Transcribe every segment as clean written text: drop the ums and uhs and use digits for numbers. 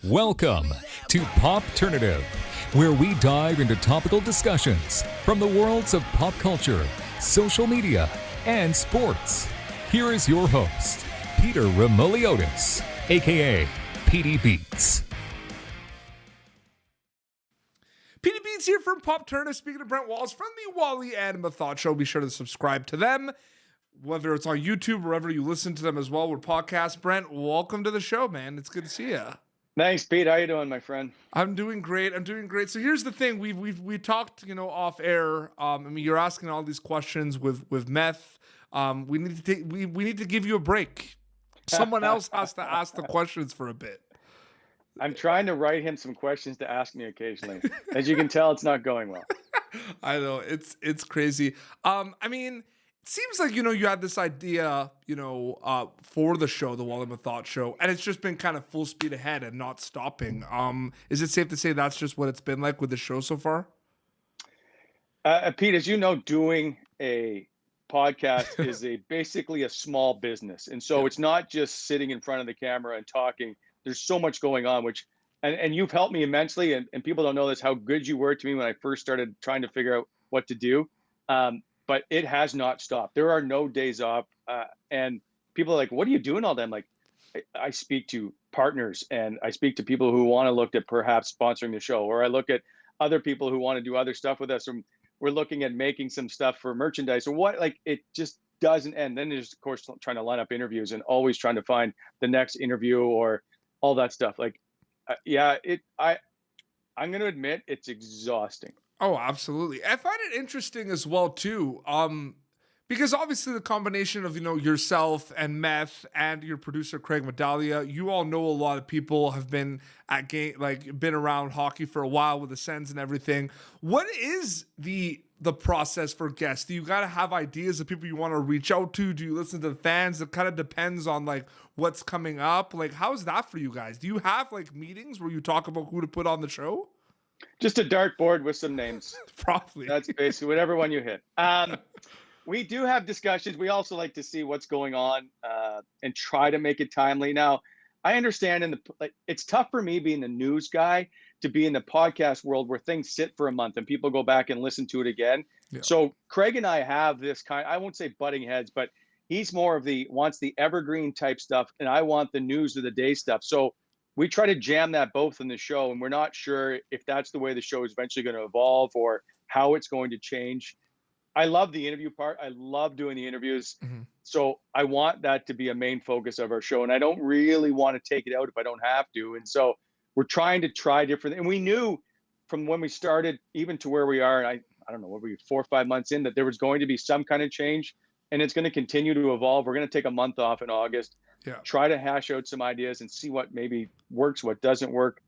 Welcome to Popternative, where we dive into topical discussions from the worlds of pop culture, social media, and sports. Here is your host, Peter Remoliotis, aka PD Beats. PD Beats here from Popternative, speaking to Brent Wallace from the Wally and Methot Show. Be sure to subscribe to them, whether it's on YouTube or wherever you listen to them as well with podcasts. Brent, welcome to the show, man. It's good to see you. Thanks, Pete. How you doing, my friend? I'm doing great. So here's the thing: we talked, off air. You're asking all these questions with Meth. We need to give you a break. Someone else has to ask the questions for a bit. I'm trying to write him some questions to ask me occasionally. As you can tell, it's not going well. I know it's crazy. It seems like, you had this idea, for the show, the Wally and Methot Show, and it's just been kind of full speed ahead and not stopping. Is it safe to say that's just what it's been like with the show so far? Pete, as you know, doing a podcast is basically a small business. And so It's not just sitting in front of the camera and talking. There's so much going on, and you've helped me immensely. And people don't know this, how good you were to me when I first started trying to figure out what to do. But it has not stopped. There are no days off. And people are like, what are you doing all day? I'm like, I speak to partners and I speak to people who want to look at perhaps sponsoring the show, or I look at other people who want to do other stuff with us. Or we're looking at making some stuff for merchandise or what, it just doesn't end. Then there's, of course, trying to line up interviews and always trying to find the next interview or all that stuff. I'm going to admit it's exhausting. Oh, absolutely. I find it interesting as well, too, because obviously the combination of, yourself and Meth and your producer, Craig Medaglia, you all know a lot of people, have been at been around hockey for a while with the Sens and everything. What is the process for guests? Do you got to have ideas of people you want to reach out to? Do you listen to the fans? It kind of depends on what's coming up. How's that for you guys? Do you have meetings where you talk about who to put on the show? Just a dartboard with some names. Probably. That's basically whatever one you hit. We do have discussions. We also like to see what's going on and try to make it timely. Now, I understand it's tough for me being a news guy to be in the podcast world where things sit for a month and people go back and listen to it again. Yeah. So Craig and I have this I won't say butting heads, but he's more of wants the evergreen type stuff, and I want the news of the day stuff. So we try to jam that both in the show, and we're not sure if that's the way the show is eventually going to evolve or how it's going to change. I love the interview part. I love doing the interviews. Mm-hmm. So I want that to be a main focus of our show, and I don't really want to take it out if I don't have to. And so we're trying to try different. And we knew from when we started, even to where we are, and I don't know, what were we, 4 or 5 months in, that there was going to be some kind of change, and it's going to continue to evolve. We're going to take a month off in August. Yeah. Try to hash out some ideas and see what maybe works, what doesn't work.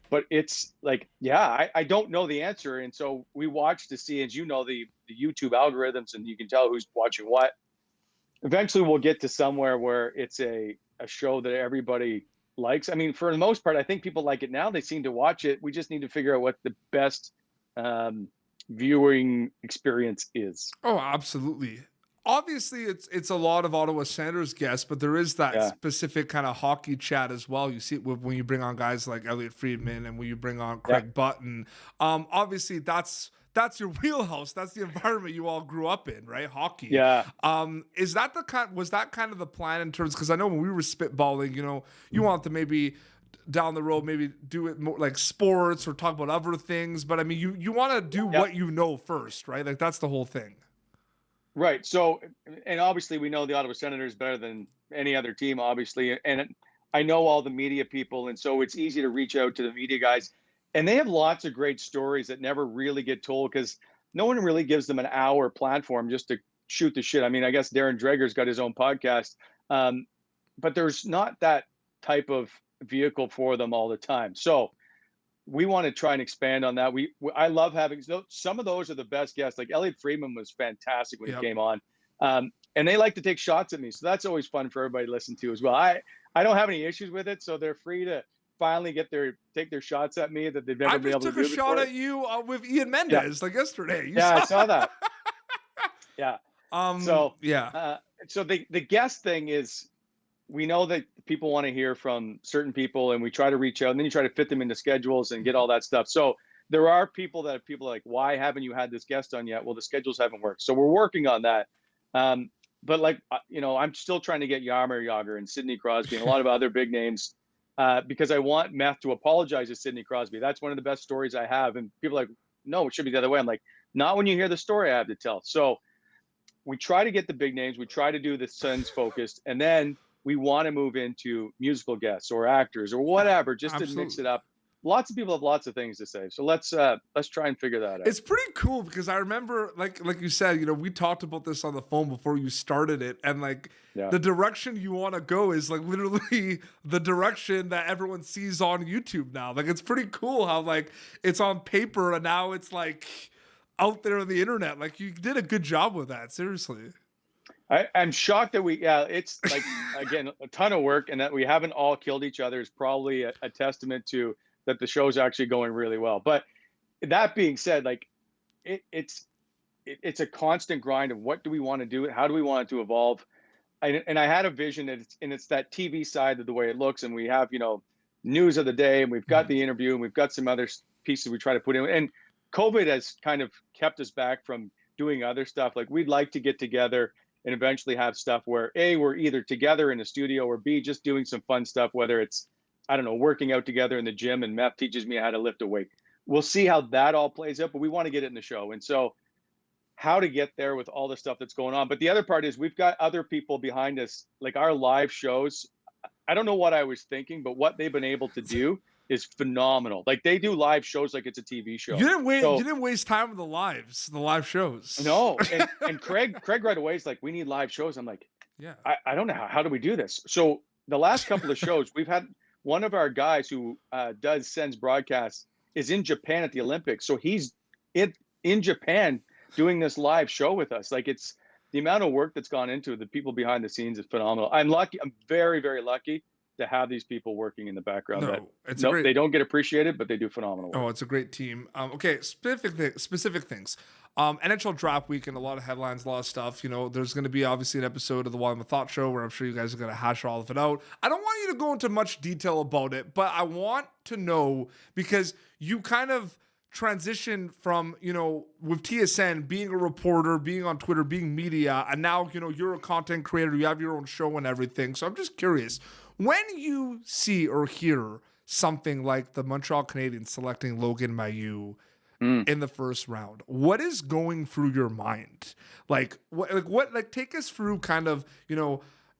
But it's I don't know the answer. And so we watch to see, as you know, the YouTube algorithms, and you can tell who's watching what. Eventually we'll get to somewhere where it's a show that everybody likes. I mean, for the most part, I think people like it now. They seem to watch it. We just need to figure out what the best viewing experience is. Oh, absolutely. Obviously, it's a lot of Ottawa Senators guests, but there is that specific kind of hockey chat as well. You see it when you bring on guys like Elliot Friedman and when you bring on Craig Button. Obviously, that's your wheelhouse. That's the environment you all grew up in, right? Hockey. Yeah. Was that kind of the plan in terms? Because I know when we were spitballing, you want to maybe down the road maybe do it more like sports or talk about other things, but I mean, you want to do what you know first, right? That's the whole thing. Right. So, and obviously we know the Ottawa Senators better than any other team, obviously. And I know all the media people. And so it's easy to reach out to the media guys, and they have lots of great stories that never really get told because no one really gives them an hour platform just to shoot the shit. I mean, I guess Darren Dreger's got his own podcast, but there's not that type of vehicle for them all the time. So we want to try and expand on that. I love having some of those are the best guests. Like Elliot Friedman was fantastic when he came on, and they like to take shots at me, so that's always fun for everybody to listen to as well. I don't have any issues with it, so they're free to finally take their shots at me that they've never been able to do. I just took a shot at you with Ian Mendes yesterday. I saw that. Yeah. So the guest thing is we know that people want to hear from certain people, and we try to reach out, and then you try to fit them into schedules and get all that stuff. So there are people are like, why haven't you had this guest on yet? Well, the schedules haven't worked. So we're working on that. But like, I'm still trying to get Yarmer Yager and Sidney Crosby and a lot of other big names because I want Meth to apologize to Sidney Crosby. That's one of the best stories I have. And people are like, no, it should be the other way. I'm like, not when you hear the story I have to tell. So we try to get the big names. We try to do the Sens focused. And then we want to move into musical guests or actors or whatever, just to mix it up. Lots of people have lots of things to say. So let's try and figure that out. It's pretty cool because I remember, like you said, we talked about this on the phone before you started it, and the direction you want to go is like literally the direction that everyone sees on YouTube now. Like, it's pretty cool how it's on paper and now it's like out there on the internet. Like, you did a good job with that. Seriously. I'm shocked that it's like, again, a ton of work, and that we haven't all killed each other is probably a testament to that the show's actually going really well. But that being said, like it's a constant grind of what do we want to do? How do we want it to evolve? And I had a vision that it's that TV side of the way it looks. And we have, news of the day, and we've got the interview, and we've got some other pieces we try to put in. And COVID has kind of kept us back from doing other stuff. Like, we'd like to get together and eventually have stuff where A, we're either together in a studio, or B, just doing some fun stuff, whether it's, I don't know, working out together in the gym and Meth teaches me how to lift a weight. We'll see how that all plays out, but we want to get it in the show. And so how to get there with all the stuff that's going on. But the other part is we've got other people behind us, like our live shows. I don't know what I was thinking, but what they've been able to do is phenomenal. Like, they do live shows like it's a TV show. You didn't waste time with the live shows. No. And Craig right away is like, we need live shows. I'm like, yeah, I don't know. How do we do this? So the last couple of shows, we've had one of our guys who does Sens broadcasts is in Japan at the Olympics. So he's in Japan doing this live show with us. Like, it's the amount of work that's gone into it, the people behind the scenes is phenomenal. I'm lucky. I'm very, very lucky to have these people working in the background. They don't get appreciated, but they do phenomenal work. Oh, it's a great team. Okay, specific things. NHL Draft weekend, a lot of headlines, a lot of stuff. There's going to be obviously an episode of the Wally and Methot Show where I'm sure you guys are going to hash all of it out. I don't want you to go into much detail about it, but I want to know, because you kind of transition from, with TSN, being a reporter, being on Twitter, being media, and now, you're a content creator, you have your own show and everything. So I'm just curious, when you see or hear something like the Montreal Canadiens selecting Logan Mailloux in the first round, what is going through your mind? Take us through kind of,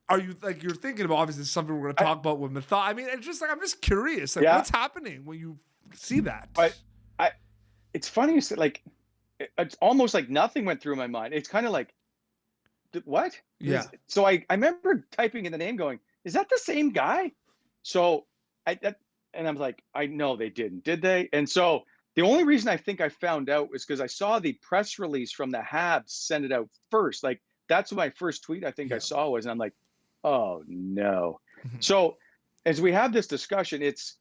are you you're thinking about, obviously, something we're going to talk about with Methot. I mean, it's just I'm just curious, what's happening when you see that? It's funny you said, it's almost like nothing went through my mind. It's kind of like, what? Yeah. So I remember typing in the name going, is that the same guy? So and I was like, I know they didn't, did they? And so the only reason I think I found out was because I saw the press release from the Habs send it out first. Like, that's what my first tweet I think I saw was, and I'm like, oh no. So as we have this discussion, it's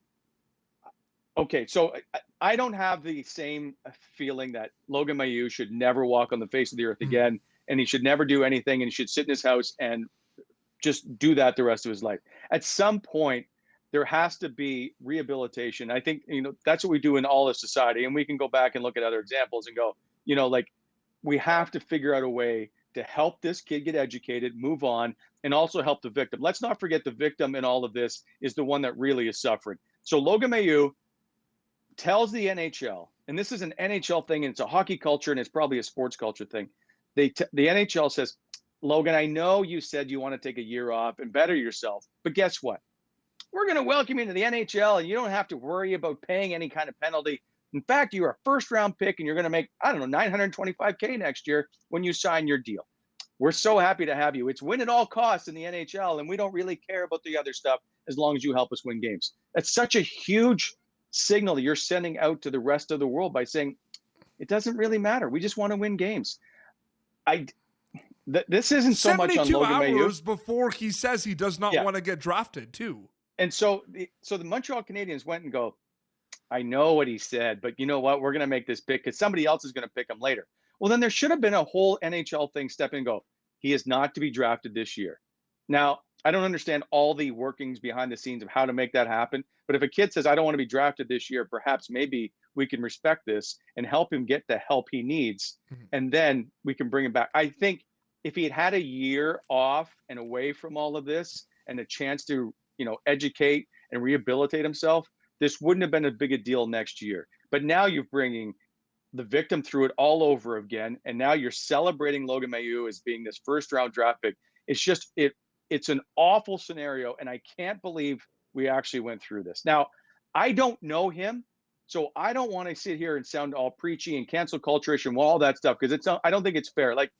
okay. So I don't have the same feeling that Logan Mailloux should never walk on the face of the earth again, and he should never do anything, and he should sit in his house and just do that the rest of his life. At some point, there has to be rehabilitation. I think, that's what we do in all of society. And we can go back and look at other examples and go, we have to figure out a way to help this kid get educated, move on, and also help the victim. Let's not forget the victim in all of this is the one that really is suffering. So Logan Mailloux tells the NHL, and this is an NHL thing, and it's a hockey culture, and it's probably a sports culture thing. The NHL says, Logan, I know you said you want to take a year off and better yourself, but guess what? We're going to welcome you to the NHL, and you don't have to worry about paying any kind of penalty. In fact, you're a first-round pick, and you're going to make, I don't know, $925K next year when you sign your deal. We're so happy to have you. It's win at all costs in the NHL, and we don't really care about the other stuff as long as you help us win games. That's such a huge signal you're sending out to the rest of the world by saying, it doesn't really matter. We just want to win games. This isn't so much on Logan Mailloux. 72 hours before he says he does not want to get drafted, too. And so the Montreal Canadiens went and go, I know what he said, but you know what? We're going to make this pick because somebody else is going to pick him later. Well, then there should have been a whole NHL thing step in and go, he is not to be drafted this year. Now, I don't understand all the workings behind the scenes of how to make that happen. But if a kid says, I don't want to be drafted this year, perhaps maybe we can respect this and help him get the help he needs. Mhm. And then we can bring him back. I think if he had had a year off and away from all of this and a chance to, educate and rehabilitate himself, this wouldn't have been as big a deal next year. But now you're bringing the victim through it all over again. And now you're celebrating Logan Mailloux as being this first round draft pick. It's just, it's an awful scenario. And I can't believe we actually went through this. Now, I don't know him. So I don't want to sit here and sound all preachy and cancel culture-ish and all that stuff, because I don't think it's fair. Like,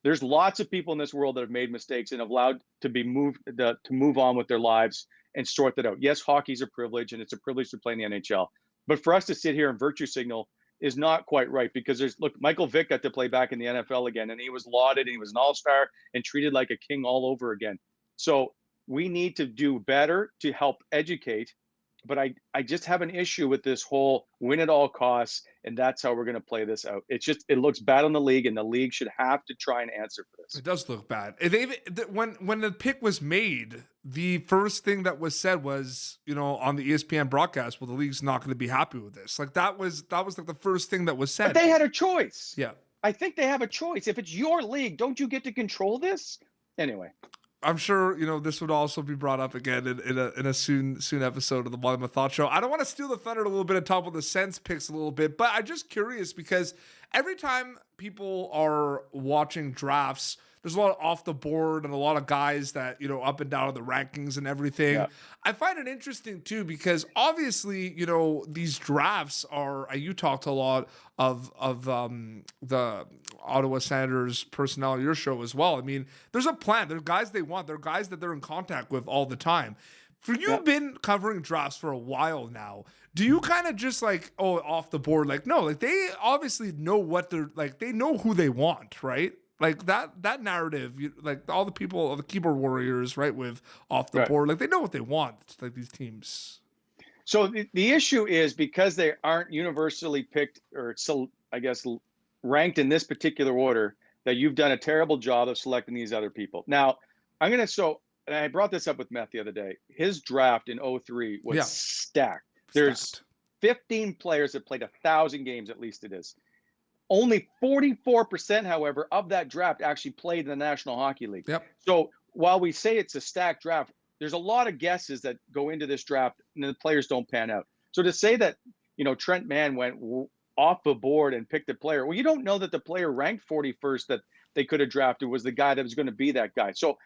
there's lots of people in this world that have made mistakes and have allowed to be to move on with their lives and sort that out. Yes, hockey's a privilege, and it's a privilege to play in the NHL. But for us to sit here and virtue signal is not quite right, because Michael Vick got to play back in the NFL again, and he was lauded, and he was an all-star and treated like a king all over again. So we need to do better to help educate. But I just have an issue with this whole win at all costs, and that's how we're going to play this out. It looks bad on the league, and the league should have to try and answer for this. It does look bad. When the pick was made, the first thing that was said was, on the ESPN broadcast, well, the league's not going to be happy with this. Like that was like the first thing that was said. But they had a choice. Yeah. I think they have a choice. If it's your league, don't you get to control this? Anyway. I'm sure, this would also be brought up again in a soon episode of the Wally and Methot Show. I don't want to steal the thunder a little bit and talk about the Sens picks a little bit, but I'm just curious because every time people are watching drafts, there's a lot of off the board and a lot of guys that, up and down in the rankings and everything. Yeah. I find it interesting too, because obviously, these drafts are, you talked a lot of the Ottawa Senators personnel on your show as well. I mean, there's a plan. There are guys they want. There are guys that they're in contact with all the time. For you've been covering drafts for a while now. Do you kind of just off the board? No, they obviously know what they're they know who they want, right? Like that narrative, all the people, the keyboard warriors, right, with off the board, they know what they want, these teams. So the issue is, because they aren't universally picked, or I guess ranked in this particular order, that you've done a terrible job of selecting these other people. Now, and I brought this up with Meth the other day. His draft in 2003 was stacked. There's 15 players that played 1,000 games, at least it is. Only 44%, however, of that draft actually played in the National Hockey League. Yep. So while we say it's a stacked draft, there's a lot of guesses that go into this draft, and the players don't pan out. So to say that, Trent Mann went off the board and picked a player, well, you don't know that the player ranked 41st that they could have drafted was the guy that was going to be that guy. So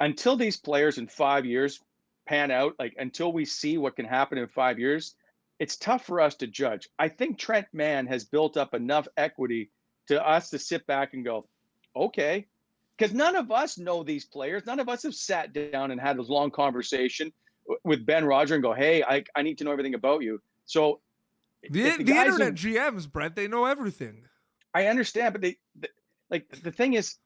until these players in 5 years pan out, until we see what can happen in 5 years, it's tough for us to judge. I think Trent Mann has built up enough equity to us to sit back and go, okay, because none of us know these players. None of us have sat down and had this long conversation with Ben Roger and go, hey, I need to know everything about you. So the internet GMs, Brent, they know everything. I understand, but the thing is,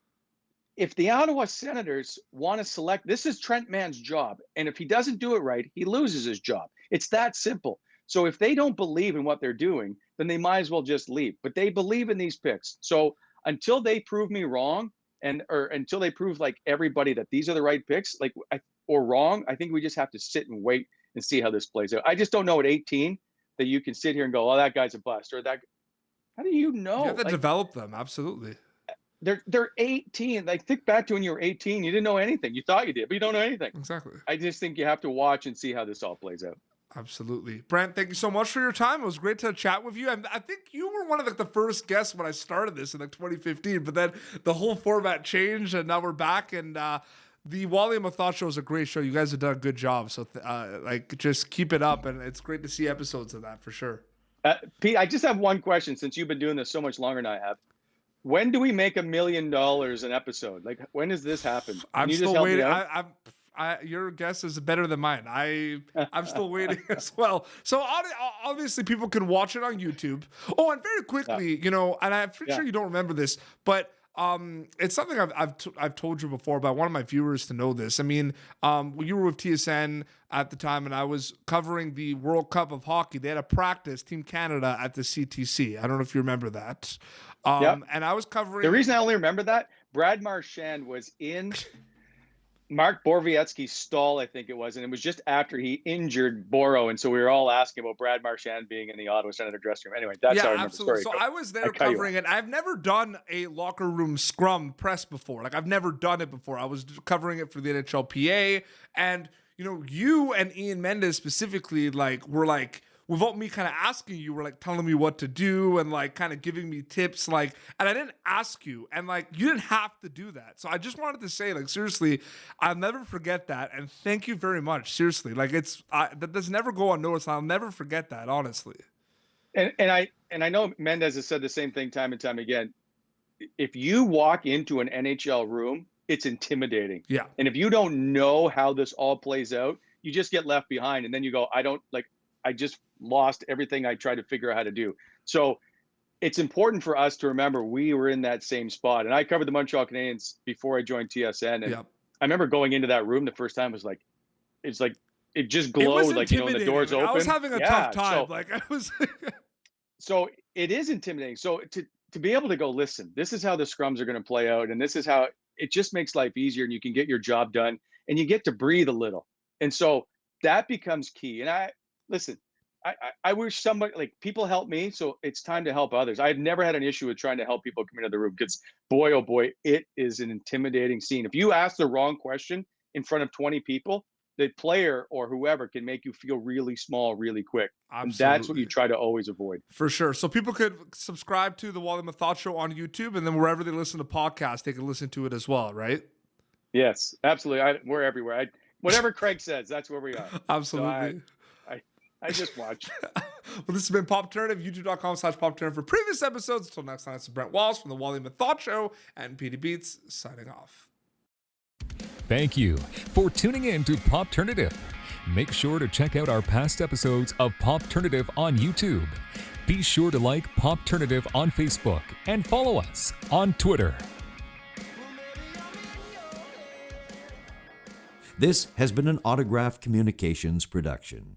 if the Ottawa Senators want to select, this is Trent Mann's job. And if he doesn't do it right, he loses his job. It's that simple. So if they don't believe in what they're doing, then they might as well just leave. But they believe in these picks. So until they prove me wrong, or until they prove everybody that these are the right picks, or wrong, I think we just have to sit and wait and see how this plays out. I just don't know at 18 that you can sit here and go, oh, that guy's a bust, or that. How do you know? You have to develop them. Absolutely. They're 18. Think back to when you were 18. You didn't know anything. You thought you did, but you don't know anything. Exactly. I just think you have to watch and see how this all plays out. Absolutely. Brent, thank you so much for your time. It was great to chat with you. And I think you were one of the first guests when I started this in 2015, but then the whole format changed and now we're back. And the Wally and Methot Show is a great show. You guys have done a good job. So just keep it up. And it's great to see episodes of that for sure. Pete, I just have one question, since you've been doing this so much longer than I have. When do we make $1 million an episode? When does this happen? I'm still waiting. Your guess is better than mine. I'm still waiting as well. So obviously people can watch it on YouTube. Oh, and very quickly, and I'm pretty sure you don't remember this, but it's something I've told you before, but I want my viewers to know this. I mean, you were with TSN at the time, and I was covering the World Cup of Hockey. They had a practice, Team Canada, at the CTC. I don't know if you remember that. And I was covering. The reason I only remember that, Brad Marchand was in Mark Borowiecki's stall, I think it was, and it was just after he injured Boro, and so we were all asking about Brad Marchand being in the Ottawa Senator dressing room. Anyway, that's how I remember absolutely. the story. So I was there covering it. I've never done a locker room scrum press before. Like, I've never done it before. I was covering it for the NHLPA, and you and Ian Mendes specifically, were without me kind of asking you, were telling me what to do and kind of giving me tips, and I didn't ask you, and you didn't have to do that. So I just wanted to say, seriously, I'll never forget that, and thank you very much. Seriously, that does never go unnoticed. I'll never forget that, honestly. And I know Mendes has said the same thing time and time again. If you walk into an NHL room, it's intimidating. Yeah. And if you don't know how this all plays out, you just get left behind, and then you go, I just lost everything I tried to figure out how to do. So it's important for us to remember we were in that same spot. And I covered the Montreal Canadiens before I joined TSN. And I remember going into that room the first time, it just glowed, when the doors open. I was having a tough time. So it is intimidating. So to be able to go, listen, this is how the scrums are going to play out, and this is how it just makes life easier, and you can get your job done, and you get to breathe a little. And so that becomes key. And I wish somebody, people help me, so it's time to help others. I've never had an issue with trying to help people come into the room, because boy, oh boy, it is an intimidating scene. If you ask the wrong question in front of 20 people, the player or whoever can make you feel really small really quick. Absolutely. And that's what you try to always avoid. For sure. So people could subscribe to the Wally and Methot Show on YouTube, and then wherever they listen to podcasts, they can listen to it as well, right? Yes, absolutely. We're everywhere. Whatever Craig says, that's where we are. Absolutely. So I just watch. Well, this has been Popternative, youtube.com/Popternative for previous episodes. Until next time, this is Brent Wallace from the Wally and Methot Show and PD Beats signing off. Thank you for tuning in to Popternative. Make sure to check out our past episodes of Popternative on YouTube. Be sure to like Popternative on Facebook and follow us on Twitter. This has been an Autograph Communications production.